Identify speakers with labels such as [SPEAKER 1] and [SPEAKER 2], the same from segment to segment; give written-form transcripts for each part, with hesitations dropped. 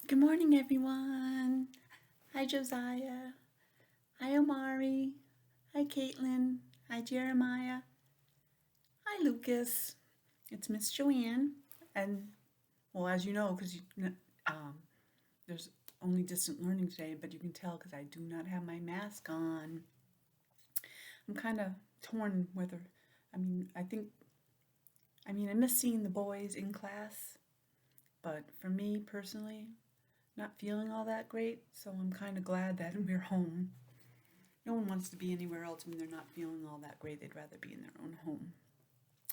[SPEAKER 1] Good morning, everyone. Hi, Josiah. Hi, Omari. Hi, Caitlin. Hi, Jeremiah. Hi, Lucas. It's Miss Joanne. And, well, as you know, because there's only distant learning today, but you can tell because I do not have my mask on. I'm kind of torn whether, I mean, I miss seeing the boys in class, but for me personally, not feeling all that great, so I'm kind of glad that we're home. No one wants to be anywhere else when they're not feeling all that great. They'd rather be in their own home.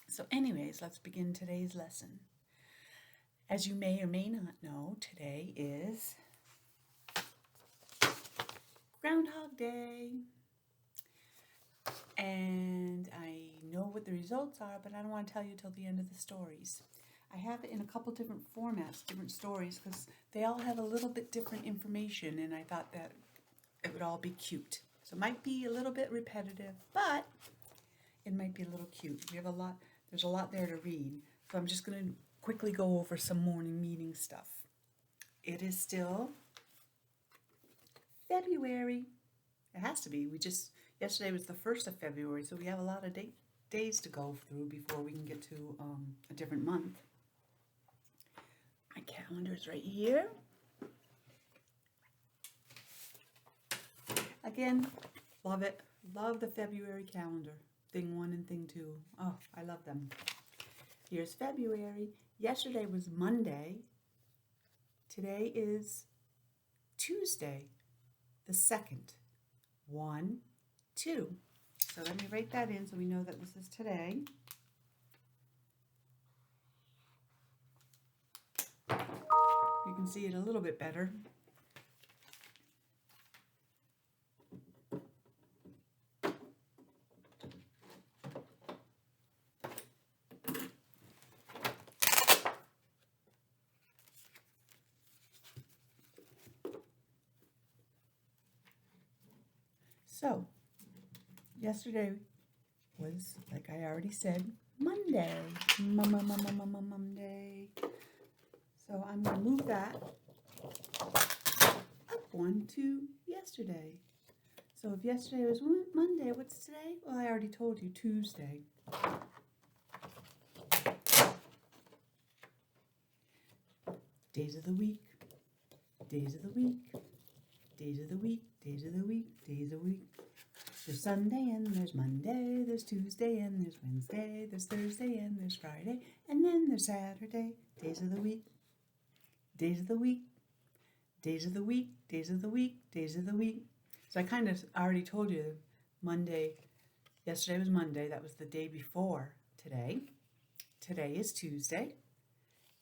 [SPEAKER 1] So, anyways, let's begin today's lesson. As you may or may not know, today is Groundhog Day. And I know what the results are, but I don't want to tell you till the end of the stories. I have it in a couple different formats, different stories, because they all have a little bit different information, and I thought that it would all be cute. So it might be a little bit repetitive, but it might be a little cute. There's a lot there to read. So I'm just going to quickly go over some morning meeting stuff. It is still February. It has to be. Yesterday was the 1st of February, so we have a lot of days to go through before we can get to a different month. My calendar's right here. Again, love it. Love the February calendar. Thing 1 and thing 2. Oh, I love them. Here's February. Yesterday was Monday. Today is Tuesday, the 2nd. 1, 2. So let me write that in so we know that this is today. You can see it a little bit better. So, yesterday was, like I already said, Monday. Monday. So I'm going to move that up 1 to yesterday. So if yesterday was Monday, what's today? Well, I already told you, Tuesday. Days of the week, days of the week, days of the week, days of the week, days of the week. There's Sunday and there's Monday, there's Tuesday and there's Wednesday, there's Thursday and there's Friday, and then there's Saturday. Days of the week, days of the week, days of the week, days of the week, days of the week. So I kind of already told you yesterday was Monday, that was the day before today. Today is Tuesday,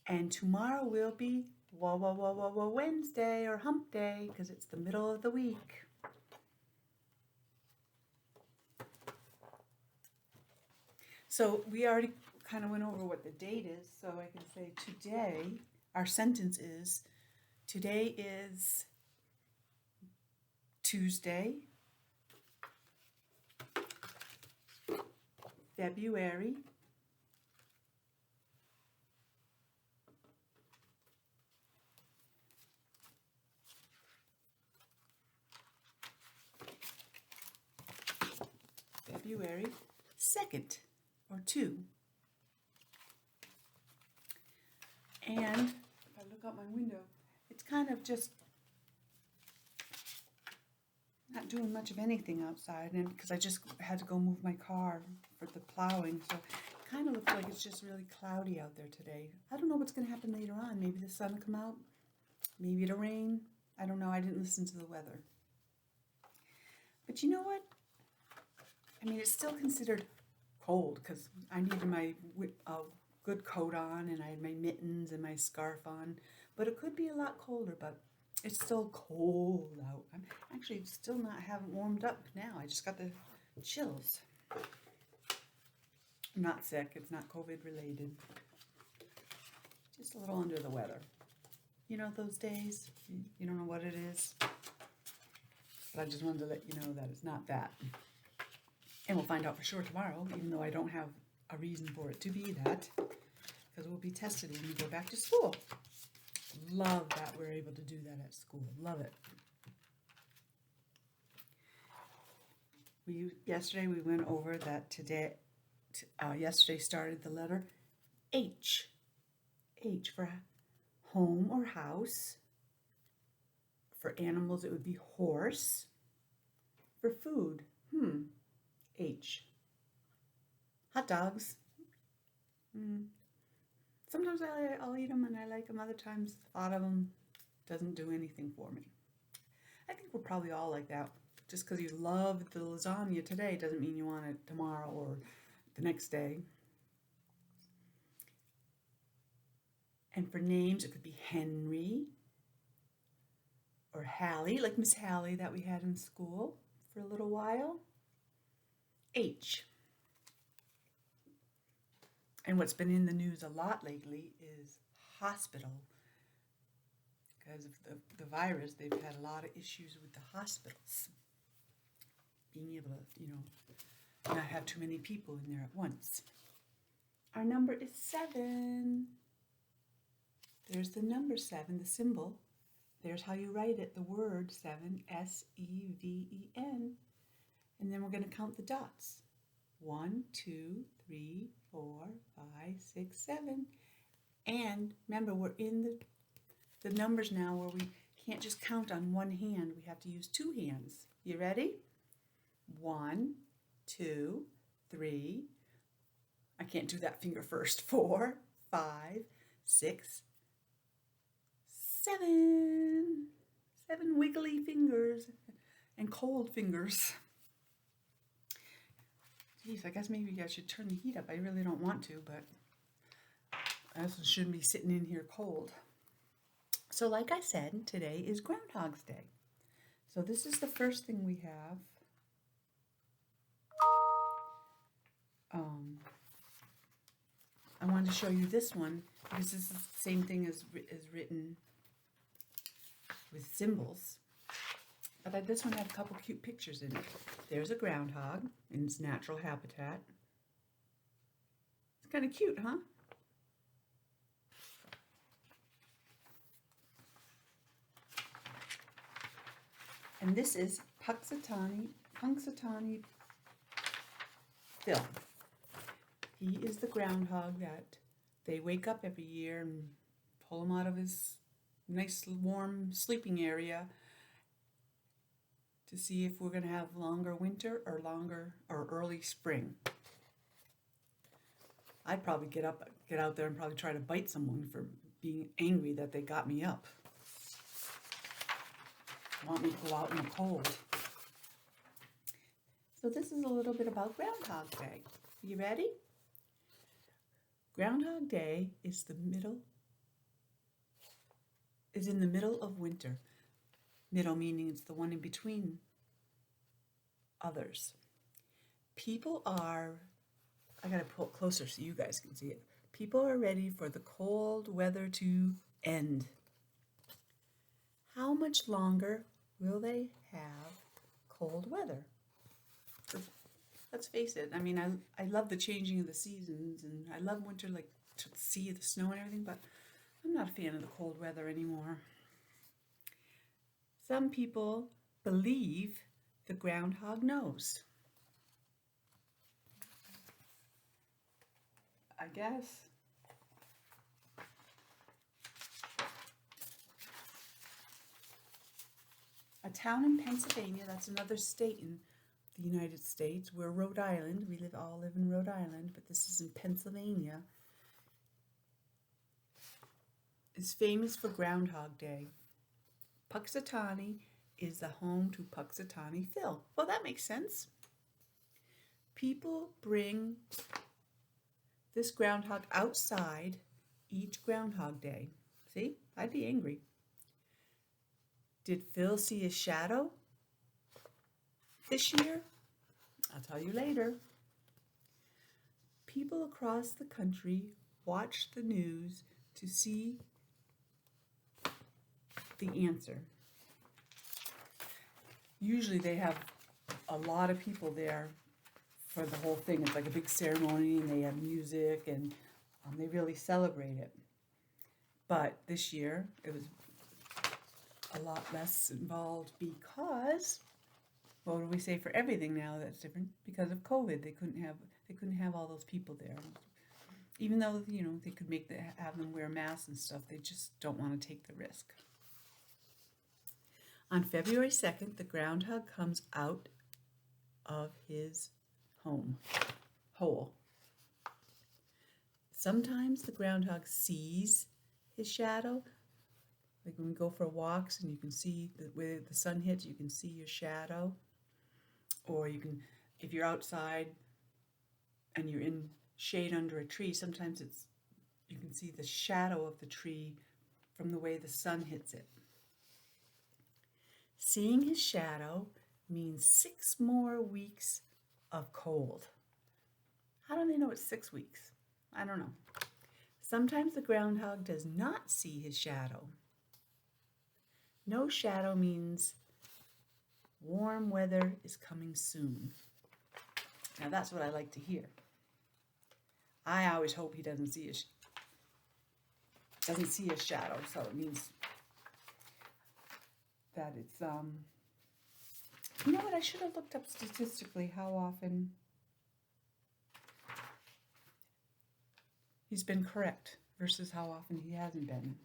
[SPEAKER 1] and tomorrow will be Wednesday or hump day because it's the middle of the week. So we already kind of went over what the date is, so I can say today, our sentence is, today is Tuesday, February 2nd, or 2. And if I look out my window, it's kind of just not doing much of anything outside, and because I just had to go move my car for the plowing, so it kind of looks like it's just really cloudy out there today. I don't know what's going to happen later on. Maybe the sun will come out. Maybe it'll rain. I don't know. I didn't listen to the weather. But you know what? I mean, it's still considered cold because I needed my good coat on, and I had my mittens and my scarf on. But it could be a lot colder, but it's still cold out. I'm actually haven't warmed up now. I just got the chills. I'm not sick. It's not COVID related. Just a little under the weather. You know those days? You don't know what it is? But I just wanted to let you know that it's not that. And we'll find out for sure tomorrow, even though I don't have a reason for it to be that, because we'll be tested when we go back to school. love that we're able to do that at school. Love it. Yesterday we went over that yesterday started the letter H. H for home or house. For animals, it would be horse. For food, H. Hot dogs. Sometimes I'll eat them and I like them. Other times, the thought of them doesn't do anything for me. I think we're probably all like that. Just because you love the lasagna today doesn't mean you want it tomorrow or the next day. And for names, it could be Henry or Hallie, like Miss Hallie that we had in school for a little while. H. And what's been in the news a lot lately is hospital. Because of the virus, they've had a lot of issues with the hospitals. Being able to, not have too many people in there at once. Our number is 7. There's the number 7, the symbol. There's how you write it, the word 7, S-E-V-E-N. And then we're going to count the dots. 1, 2, 3, 4, 5, 6, 7. And remember, we're in the numbers now where we can't just count on one hand. We have to use 2 hands. You ready? 1, 2, 3. I can't do that finger first. 4, 5, 6, 7. 7 wiggly fingers and cold fingers. Geez, I guess maybe I should turn the heat up. I really don't want to, but I also shouldn't be sitting in here cold. So like I said, today is Groundhog's Day. So this is the first thing we have. I wanted to show you this one because this is the same thing as written with symbols. But this one had a couple cute pictures in it. There's a groundhog in its natural habitat. It's kind of cute, huh? And this is Punxsutawney Phil. He is the groundhog that they wake up every year and pull him out of his nice warm sleeping area to see if we're going to have longer winter or early spring. I'd probably get out there and probably try to bite someone for being angry that they got me up. Want me to go out in the cold. So this is a little bit about Groundhog Day. You ready? Groundhog Day is in the middle of winter. Middle meaning it's the one in between others. I gotta pull it closer so you guys can see it. People are ready for the cold weather to end. How much longer will they have cold weather? Let's face it, I mean, I love the changing of the seasons, and I love winter, like to see the snow and everything, but I'm not a fan of the cold weather anymore. Some people believe the groundhog knows. I guess. A town in Pennsylvania, that's another state in the United States. We're Rhode Island. We all live in Rhode Island, but this is in Pennsylvania. Is famous for Groundhog Day. Punxsutawney is the home to Punxsutawney Phil. Well, that makes sense. People bring this groundhog outside each Groundhog Day. See, I'd be angry. Did Phil see his shadow this year? I'll tell you later. People across the country watch the news to see the answer. Usually they have a lot of people there for the whole thing. It's like a big ceremony and they have music and they really celebrate it. But this year it was a lot less involved because, what do we say for everything now that's different? Because of COVID, they couldn't have all those people there. Even though, they could have them wear masks and stuff, they just don't want to take the risk. On February 2nd, the groundhog comes out of his hole. Sometimes the groundhog sees his shadow. Like when we go for walks and you can see where the sun hits, you can see your shadow. Or you can, if you're outside and you're in shade under a tree, sometimes you can see the shadow of the tree from the way the sun hits it. Seeing his shadow means 6 more weeks of cold. How do they know it's 6 weeks? I don't know. Sometimes the groundhog does not see his shadow. No shadow means warm weather is coming soon. Now that's what I like to hear. I always hope he doesn't see a shadow, so it means that it's you know what, I should have looked up statistically how often he's been correct versus how often he hasn't been.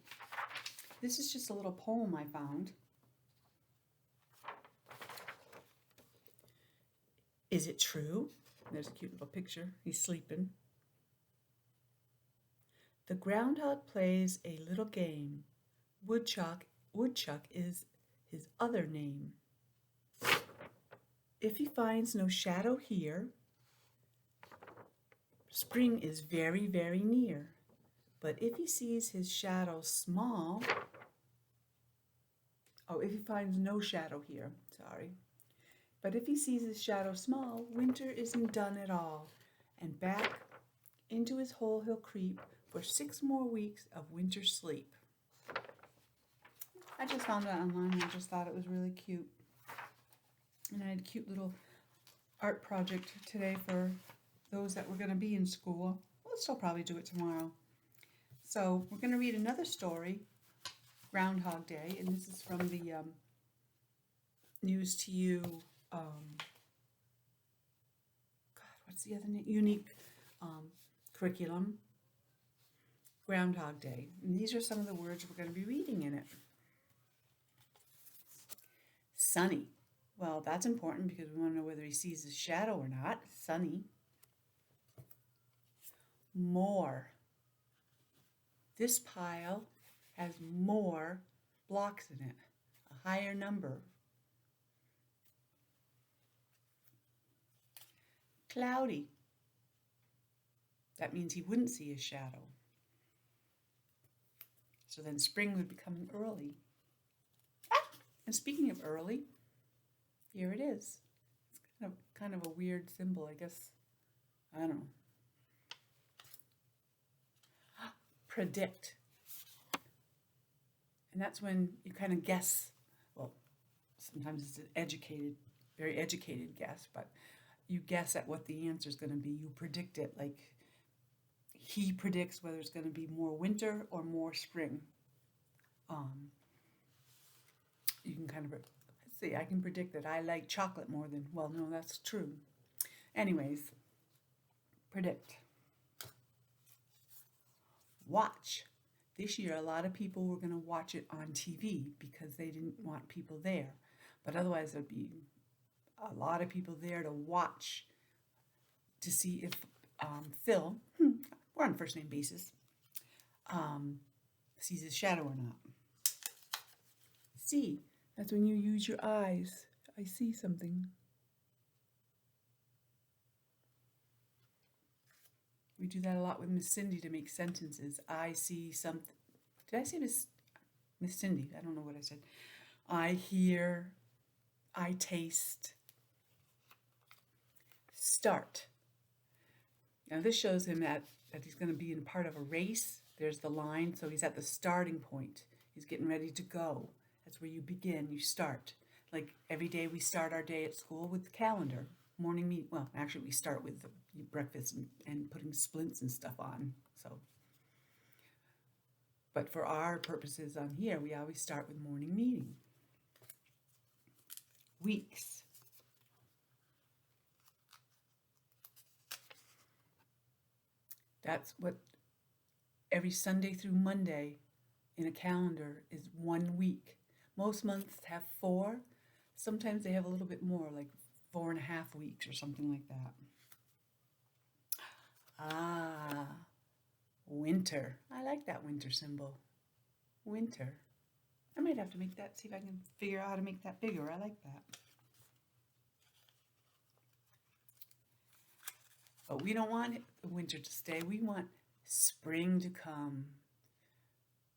[SPEAKER 1] This is just a little poem I found. Is it true? There's a cute little picture. He's sleeping. The groundhog plays a little game. Woodchuck is his other name. If he finds no shadow here, spring is very, very near. But if he sees his shadow small, if he finds no shadow here, But if he sees his shadow small, winter isn't done at all, and back into his hole he'll creep for 6 more weeks of winter sleep. I just found that online and I just thought it was really cute. And I had a cute little art project today for those that were going to be in school. We'll still probably do it tomorrow. So we're going to read another story, Groundhog Day, and this is from the News to You, what's the other name? Unique curriculum, Groundhog Day. And these are some of the words we're going to be reading in it. Sunny. Well, that's important because we want to know whether he sees his shadow or not. Sunny. More. This pile has more blocks in it, a higher number. Cloudy. That means he wouldn't see his shadow. So then spring would be coming early. And speaking of early, here it is. It's kind of a weird symbol, I guess. I don't know. Predict. And that's when you kind of guess. Well, sometimes it's an very educated guess, but you guess at what the answer is going to be. You predict it, like he predicts whether it's going to be more winter or more spring. You can kind of, let's see, I can predict that I like chocolate more than, well, no, that's true. Anyways, predict. Watch. This year, a lot of people were going to watch it on TV because they didn't want people there. But otherwise, there'd be a lot of people there to watch to see if Phil, we're on a first name basis, sees his shadow or not. See, that's when you use your eyes. I see something. We do that a lot with Miss Cindy to make sentences. I see something. Did I say Miss Cindy? I don't know what I said. I hear. I taste. Start. Now this shows him that he's going to be in part of a race. There's the line, so he's at the starting point. He's getting ready to go. That's where you begin, you start. Like every day we start our day at school with the calendar. Morning meeting, well, actually we start with breakfast and putting splints and stuff on. But for our purposes on here, we always start with morning meeting. Weeks. That's what every Sunday through Monday in a calendar is 1 week. Most months have 4. Sometimes they have a little bit more, like 4.5 weeks or something like that. Ah, winter. I like that winter symbol. Winter. I might have to make that, see if I can figure out how to make that bigger. I like that. But we don't want the winter to stay. We want spring to come.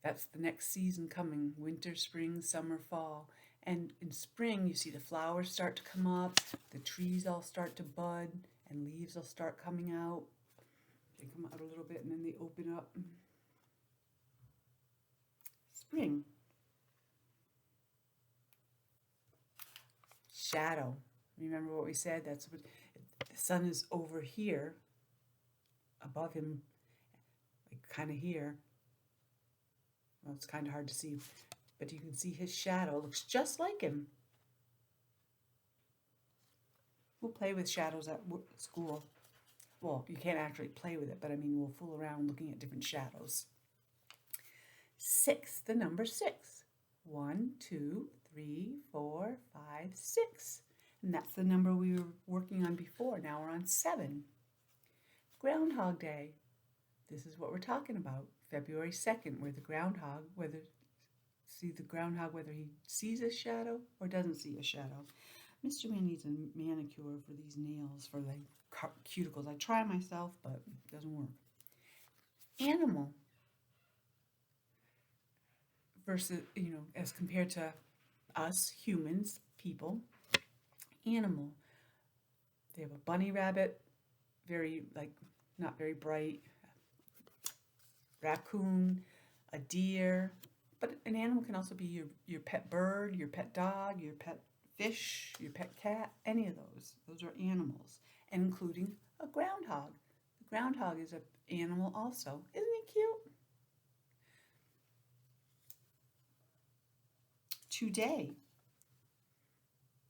[SPEAKER 1] That's the next season coming. Winter, spring, summer, fall. And in spring, you see the flowers start to come up. The trees all start to bud. And leaves will start coming out. They come out a little bit and then they open up. Spring. Shadow. Remember what we said? That's what the sun is over here, above him, like kind of here. Well, it's kind of hard to see, but you can see his shadow. It looks just like him. We'll play with shadows at school. Well, you can't actually play with it, but I mean, we'll fool around looking at different shadows. 6, the number 6. 1, 2, 3, 4, 5, 6. And that's the number we were working on before. Now we're on 7. Groundhog Day. This is what we're talking about. February 2nd, where the groundhog, whether he sees a shadow or doesn't see a shadow. Mr. Man needs a manicure for these nails, for the cuticles. I try myself, but it doesn't work. Animal. Versus, as compared to us, humans, people. Animal. They have a bunny rabbit, not very bright. Raccoon, a deer. But an animal can also be your pet bird, your pet dog, your pet fish, your pet cat, any of those. Those are animals, including a groundhog. The groundhog is an animal also. Isn't it cute? Today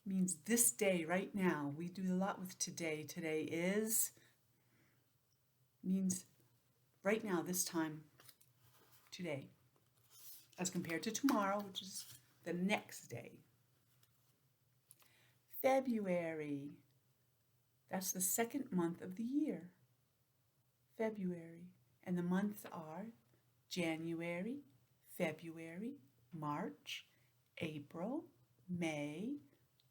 [SPEAKER 1] means this day, right now. We do a lot with today. Today means right now, this time, today, as compared to tomorrow, which is the next day. February, that's the second month of the year. February, and the months are January, February, March, April, May,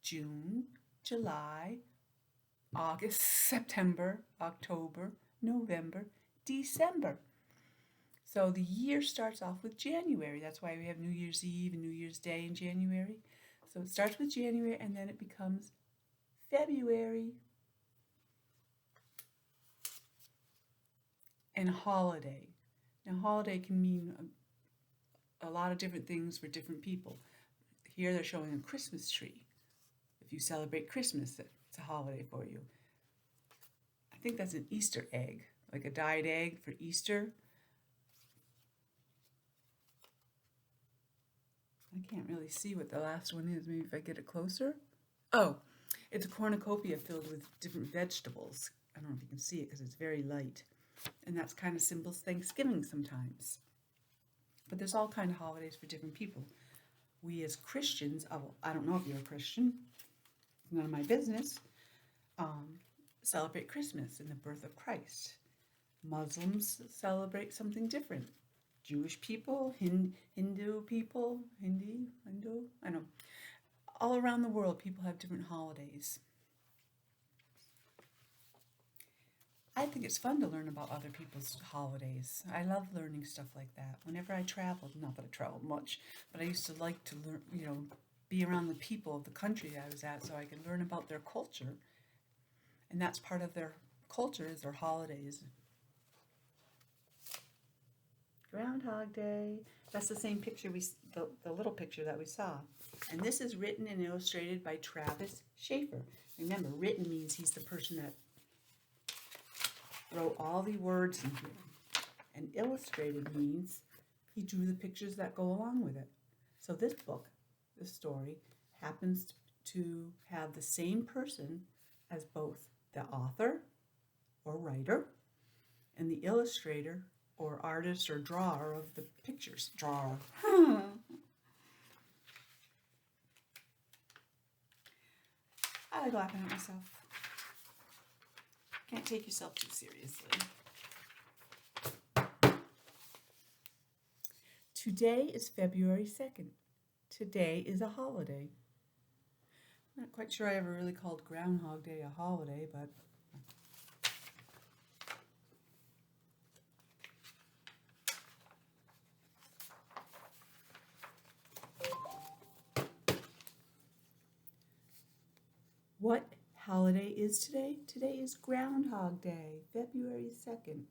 [SPEAKER 1] June, July, August, September, October, November, December. So the year starts off with January. That's why we have New Year's Eve and New Year's Day in January. So it starts with January and then it becomes February. And holiday. Now holiday can mean a lot of different things for different people. Here they're showing a Christmas tree. If you celebrate Christmas, it's a holiday for you. I think that's an Easter egg, like a dyed egg for Easter. I can't really see what the last one is. Maybe if I get it closer. Oh, it's a cornucopia filled with different vegetables. I don't know if you can see it because it's very light. And that's kind of symbols Thanksgiving sometimes. But there's all kind of holidays for different people. We as Christians, I don't know if you're a Christian, none of my business, celebrate Christmas and the birth of Christ. Muslims celebrate something different. Jewish people, Hindu people, Hindu, I know. All around the world, people have different holidays. I think it's fun to learn about other people's holidays. I love learning stuff like that. Whenever I traveled, not that I traveled much, but I used to like to learn, be around the people of the country I was at so I could learn about their culture. And that's part of their culture, is their holidays. Groundhog Day. That's the same picture, the little picture that we saw. And this is written and illustrated by Travis Schaefer. Remember, written means he's the person that wrote all the words in here. And illustrated means he drew the pictures that go along with it. So this book, this story, happens to have the same person as both the author or writer and the illustrator or artist or drawer of the pictures. Drawer. I like laughing at myself. Can't take yourself too seriously. Today is February 2nd. Today is a holiday. I'm not quite sure I ever really called Groundhog Day a holiday, but what holiday is today? Today is Groundhog Day, February 2nd.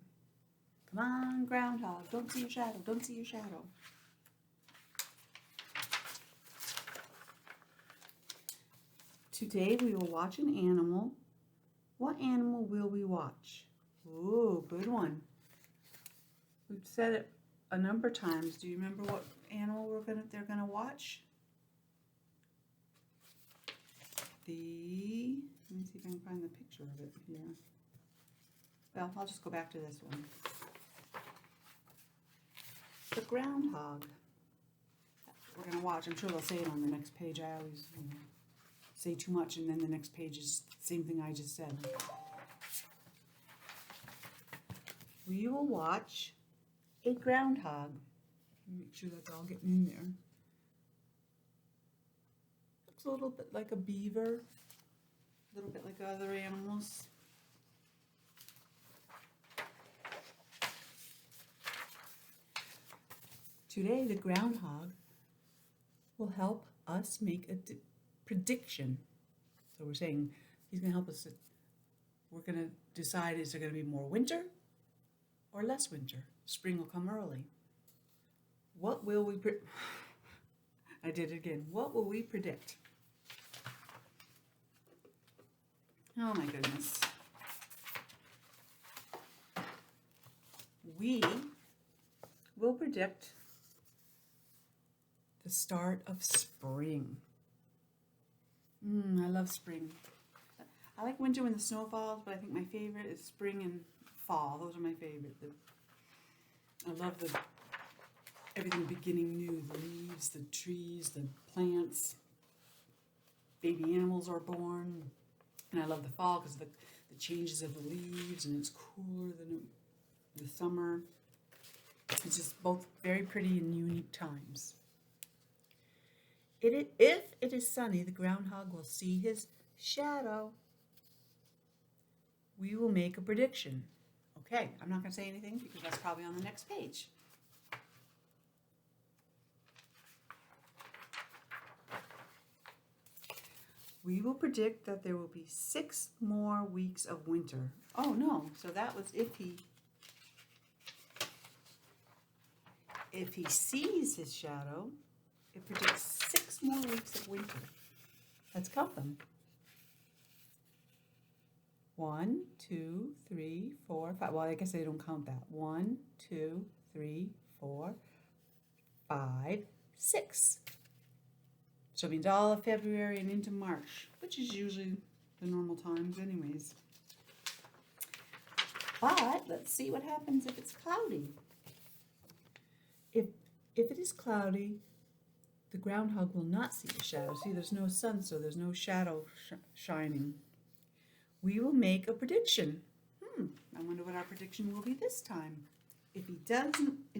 [SPEAKER 1] Come on, Groundhog, don't see your shadow, don't see your shadow. Today we will watch an animal. What animal will we watch? Ooh, good one. We've said it a number of times. Do you remember what animal they're gonna watch? Let me see if I can find the picture of it here. Well, I'll just go back to this one. The groundhog. We're gonna watch. I'm sure they'll say it on the next page. I always say too much and then the next page is the same thing I just said. We will watch a groundhog. Make sure that's all getting in there. Looks a little bit like a beaver, a little bit like other animals. Today, the groundhog will help us make a prediction. So we're saying he's going to help us. We're going to decide, is there going to be more winter or less winter? Spring will come early. What will we I did it again. What will we predict? Oh my goodness. We will predict the start of spring. I love spring. I like winter when the snow falls, but I think my favorite is spring and fall. Those are my favorite. I love everything beginning new. The leaves, the trees, the plants. Baby animals are born. And I love the fall because of the changes of the leaves, and it's cooler than the summer. It's just both very pretty and unique times. If it is sunny, the groundhog will see his shadow. We will make a prediction. Okay, I'm not going to say anything because that's probably on the next page. We will predict that there will be 6 more weeks of winter. Oh no, so that was if he sees his shadow, it predicts 6 more weeks of winter. Let's count them. 1, 2, 3, 4, 5. Well, I guess they don't count that. 1, 2, 3, 4, 5, 6. So it means all of February and into March, which is usually the normal times anyways. But let's see what happens if it's cloudy. If it is cloudy, the groundhog will not see the shadow. See, there's no sun, so there's no shadow shining. We will make a prediction. I wonder what our prediction will be this time. If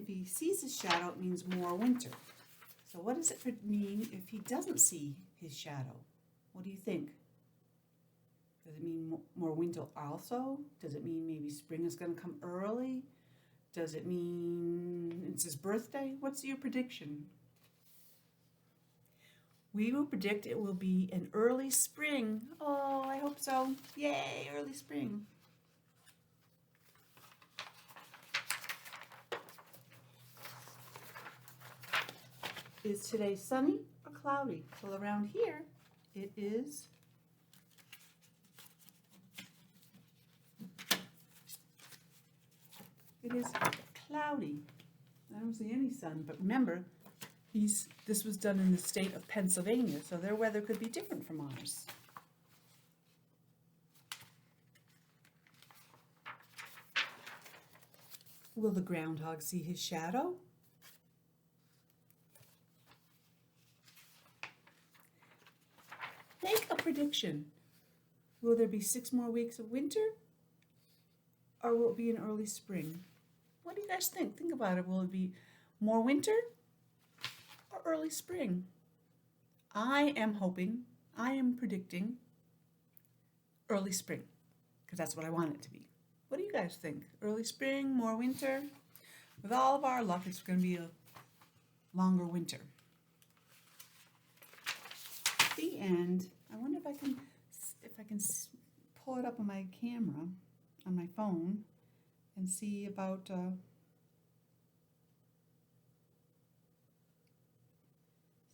[SPEAKER 1] he sees his shadow, it means more winter. So what does it mean if he doesn't see his shadow? What do you think? Does it mean more winter also? Does it mean maybe spring is going to come early? Does it mean it's his birthday? What's your prediction? We will predict it will be an early spring. Oh, I hope so. Yay, early spring. Is today sunny or cloudy? Well, around here, it is cloudy. I don't see any sun, but remember, this was done in the state of Pennsylvania, so their weather could be different from ours. Will the groundhog see his shadow? Make a prediction. Will there be 6 more weeks of winter? Or will it be an early spring? What do you guys think? Think about it. Will it be more winter or early spring? I am predicting early spring, because that's what I want it to be. What do you guys think? Early spring, more winter? With all of our luck, it's going to be a longer winter. The end. I wonder if I can pull it up on my camera, on my phone, and see about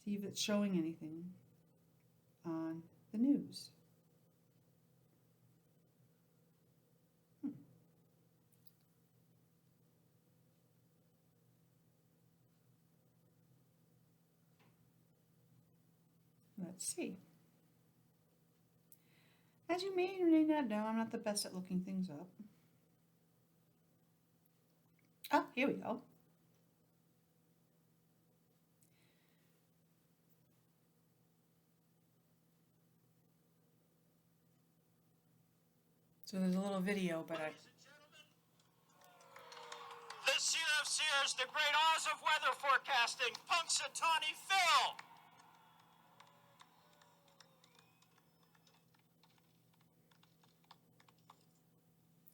[SPEAKER 1] see if it's showing anything on the news. Let's see. As you may or may not know, I'm not the best at looking things up. Oh, here we go. So there's a little video, but
[SPEAKER 2] This year of Sears, the great Oz of weather forecasting, Punxsutawney Phil.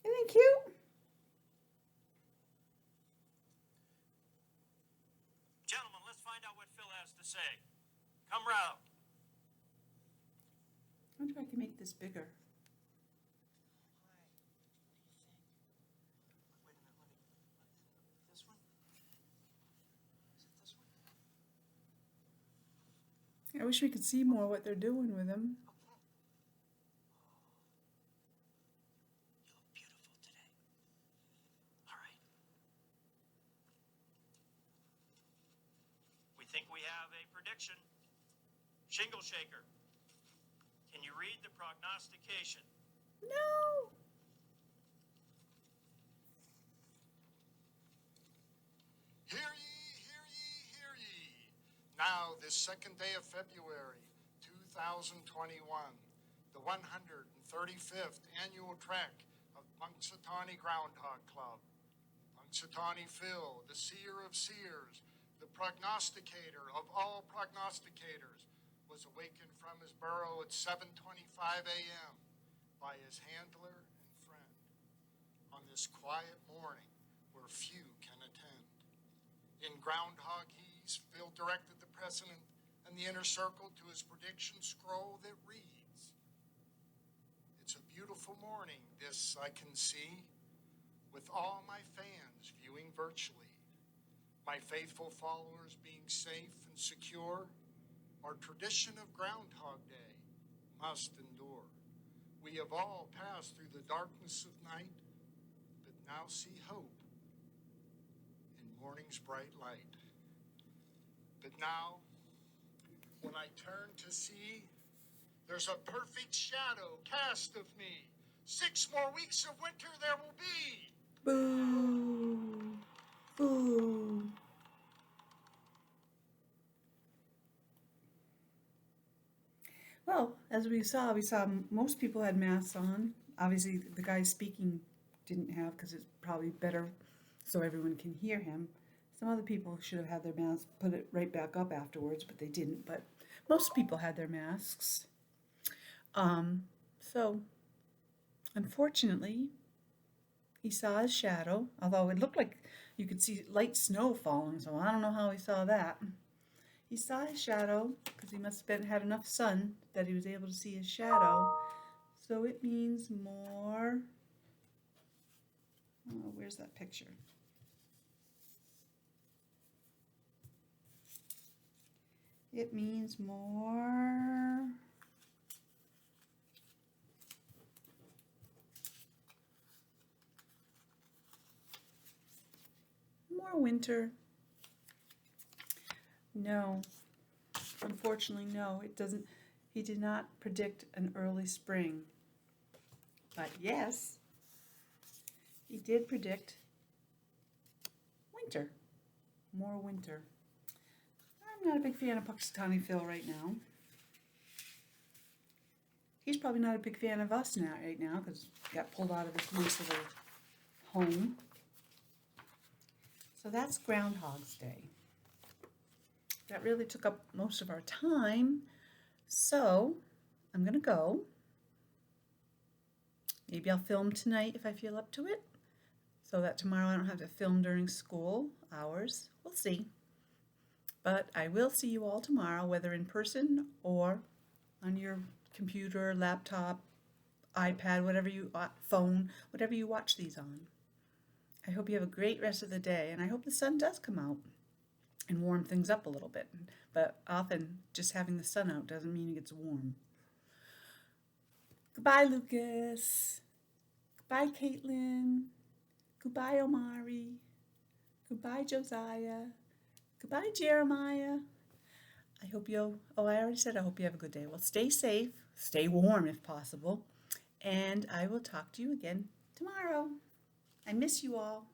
[SPEAKER 1] Isn't it cute?
[SPEAKER 2] Gentlemen, let's find out what Phil has to say. Come round.
[SPEAKER 1] I wonder if I can make this bigger.
[SPEAKER 2] Wait a minute, this one? Is it this one?
[SPEAKER 1] I wish we could see more what they're doing with them.
[SPEAKER 2] You look beautiful today. All right. We think we have a prediction. Shingle shaker. Can you read the prognostication?
[SPEAKER 1] No!
[SPEAKER 3] Hear ye, hear ye, hear ye. Now, this second day of February, 2021, the 135th annual trek of Punxsutawney Groundhog Club. Punxsutawney Phil, the seer of seers, the prognosticator of all prognosticators, was awakened from his burrow at 7:25 a.m. by his handler and friend on this quiet morning where few can attend. In Groundhog He's, Phil directed the president and the inner circle to his prediction scroll that reads, "It's a beautiful morning, this I can see, with all my fans viewing virtually, my faithful followers being safe and secure. Our tradition of Groundhog Day must endure. We have all passed through the darkness of night, but now see hope in morning's bright light. But now, when I turn to see, there's a perfect shadow cast of me. 6 more weeks of winter there will be."
[SPEAKER 1] Boo! Boo! Well, as we saw most people had masks on. Obviously, the guy speaking didn't have, because it's probably better so everyone can hear him. Some other people should have had their masks, put it right back up afterwards, but they didn't. But most people had their masks. So, unfortunately, he saw his shadow, although it looked like you could see light snow falling, so I don't know how he saw that. He saw his shadow because he must have had enough sun that he was able to see his shadow. So it means more. Oh, where's that picture? It means more. More winter. No, unfortunately, no, it doesn't. He did not predict an early spring. But yes, he did predict winter, more winter. I'm not a big fan of Puxatawny Phil right now. He's probably not a big fan of us now, right now, because he got pulled out of his nice little home. So that's Groundhog's Day. That really took up most of our time. So I'm going to go. Maybe I'll film tonight if I feel up to it, so that tomorrow I don't have to film during school hours. We'll see. But I will see you all tomorrow, whether in person or on your computer, laptop, iPad, phone, whatever you watch these on. I hope you have a great rest of the day, and I hope the sun does come out and warm things up a little bit. But often, just having the sun out doesn't mean it gets warm. Goodbye, Lucas. Goodbye, Caitlin. Goodbye, Omari. Goodbye, Josiah. Goodbye, Jeremiah. I hope I already said I hope you have a good day. Well, stay safe, stay warm if possible, and I will talk to you again tomorrow. I miss you all.